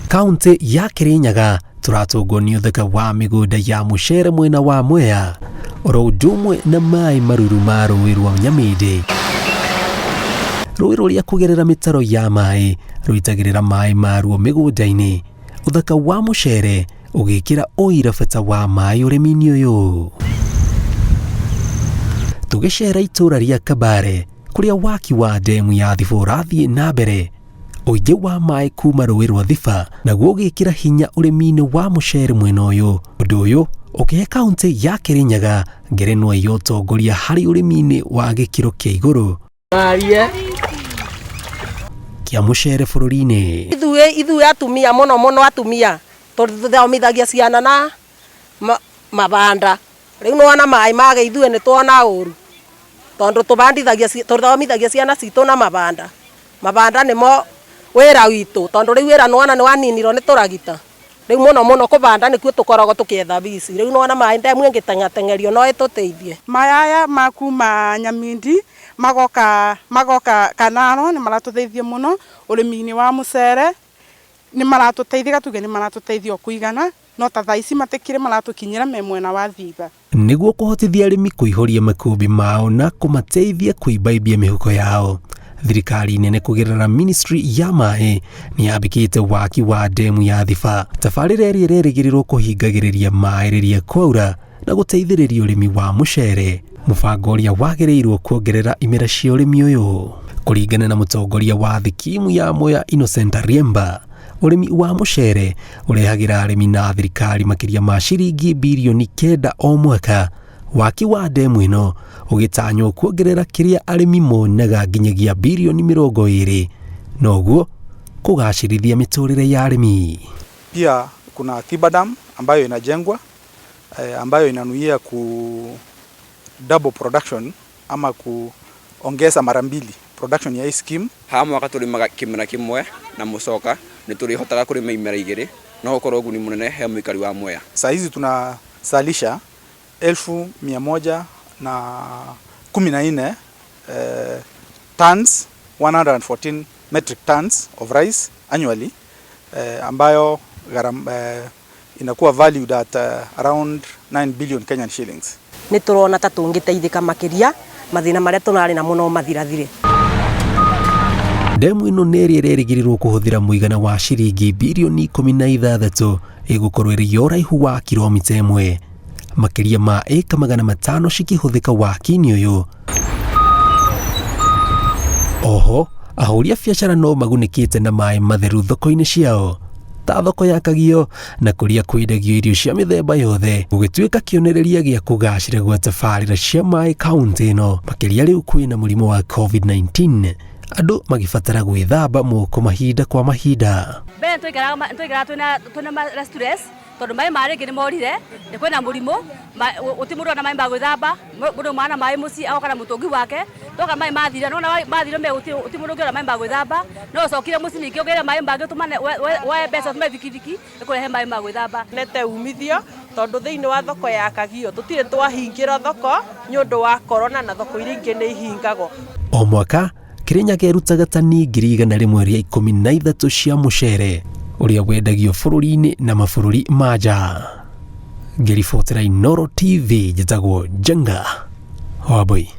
Kaunti ya Kirinyaga tũratũngũnio theka wa mĩgũnda ya mũceere mwena wa Mwea oro ũndũmwe na maĩ maruru ma rũĩ rwa Nyamĩndĩ. Rũĩ rũrĩa kũgerera mĩtaro ya maĩ rũitagĩrĩra maĩ maruo mĩgũnda-inĩ. Ũthaka wa mũceere ũgĩkĩra ũira bata wa maĩ ũrĩmi-inĩ ũyũ. Tũgĩcera itũra rĩa Kabare kũrĩa waki wa ndemu ya Thiba ũrathiĩ na mbere. Ũingĩ wa maĩ kuma rũĩ rwa Thiba naguo ũgĩkĩra hinya ũrĩmi-inĩ wa mũceere mwena ũyũ. Ũndũ ũyũ ũkĩhe kaunti ya Kirinyaga ngerenwa ya ũtongoria harĩ ũrĩmi-inĩ wa gĩkĩro kĩa igũrũ kĩa mũceere bũrũri-inĩ. Ithuĩ atumia mũno atumia tũthomithagia ciana na mabanda. Rĩu nĩwona maĩ mage ithuĩ nĩ tuona ũru tondũ tũthomithagia ciana citũ na mabanda. Mabanda nĩmo wĩra witũ tondũ rĩu wĩra nĩwona nĩwaninirwo nĩ tũragita. Rĩu mũno kũbanda nĩkuo tũkoragwo tũkĩetha bici. Rĩu nĩwona maĩ ndemu ĩngĩteng'erio no ĩtũteithie. Maĩ aya makuma Nyamĩndĩ magoka Kanaro nĩ maratũteithia mũno ũrĩmi-inĩ wa mũceere. Nĩ maratũteithia gatuge nĩ maratũteithia kũigana no ta thaa ici matekire maratũkinyĩra me mwena wa Thiba. Nĩguo kũhotithia arĩmi kũihũria makũmbĩ mao na kũmateithia kũimbaimbia mĩhuko yao. Thirikari nene kũgerera Ministry ya maĩ nĩyambĩkĩte waki wa ndemu ya Thiba. Tabarĩra ĩrĩa ĩrerĩgĩrĩrwo kũhingagĩrĩria maĩ rĩrĩa kwaura na gũteithĩrĩria ũrĩmi wa mũceere. Mũbango ũrĩa wagĩrĩirwo kuongerera imera cia ũrĩmi ũyũ. Kũringana na mũtongoria wa thikimu ya Mwea Innocent Riemba, ũrĩmi wa mũceere ũrehagĩra arĩmi na thirikari makĩria ma ciringi birioni 9 o mwaka. Waki wa ndemu ĩno ũgĩtanywo kuongerera kĩrĩa arĩmi monaga nginyagia birioni 20 noguo kũgacĩrithia mĩtũrĩre ya arĩmi. Pia kuna Thiba Dam ambayo inajengwa ambayo inanuia double production ama kuongeza mara mbili production ya hii scheme. Ha mwaka tũrĩmaga kĩmera kĩmwe na mũcoka nĩ tũrĩhotaga kũrĩma imera igĩrĩ no gũkorwo ũguni mũnene he mũikari wa Mwea. Saa hizi tunazalisha 1114 tons 114 metric tons of rice annually ambayo inakuwa valued at around 9 billion Kenyan shillings. Nĩ tũrona ta tũngĩteithĩka makĩria mathĩna marĩa tũnarĩ namo no mathirathire. Ndemu ĩno nĩ ĩrĩa ĩrerĩgĩrĩrwo kũhũthĩra mũigana wa ciringi birioni 16 ĩgũkorwo ĩrĩ ũraihu wa kilomita 1. Makĩria ma ĩka 500 cikĩhũthĩka waki-inĩ ũyũ. Oho ahũri a biacara no magunĩkĩte na maĩ matheru thoko-inĩ ciao ta thoko ya Kagio na kũrĩa kwendagio irio cia mĩthemba yothe gũgĩtuĩka kĩonereria gĩa kũgacĩra gwa tabarĩra cia maĩ kaunti ĩno. Makĩria rĩu kwĩna mũrimũ wa COVID-19 andũ magĩbatara gwĩthamba moko mahinda kwa mahinda. Mbere tũikaraga twĩna stress tondũ maĩ marĩngĩ nĩ morire nĩ kwĩna mũrimũ ũti mũndũ na maĩ ma gwĩthamba mũndũ mana maĩ mũciĩ agoka na mũtũngi wake toka maĩ mathira no mathira me ũti mũndũ ũngĩona maĩ ma gwĩthamba no ũcokire mũciĩ ningĩ ũgĩre maĩ mangĩ ũtũmane woe mbeca ũtũme bikibiki ĩkũrehe maĩ ma gwĩthamba. Nete umithio tondũ thĩinĩ wa thoko ya Kagio tũtirĩ twahingĩra thoko nĩ ũndũ wa korona na thoko iria ingĩ nĩ ihingagwo. O mwaka Kirinyaga ĩrutaga tani 113 cia mũceere ũrĩa wendagio bũrũri-inĩ na mabũrũri ma nja. Ngĩribotera Inooro TV njĩtagwo Jenga Wambui.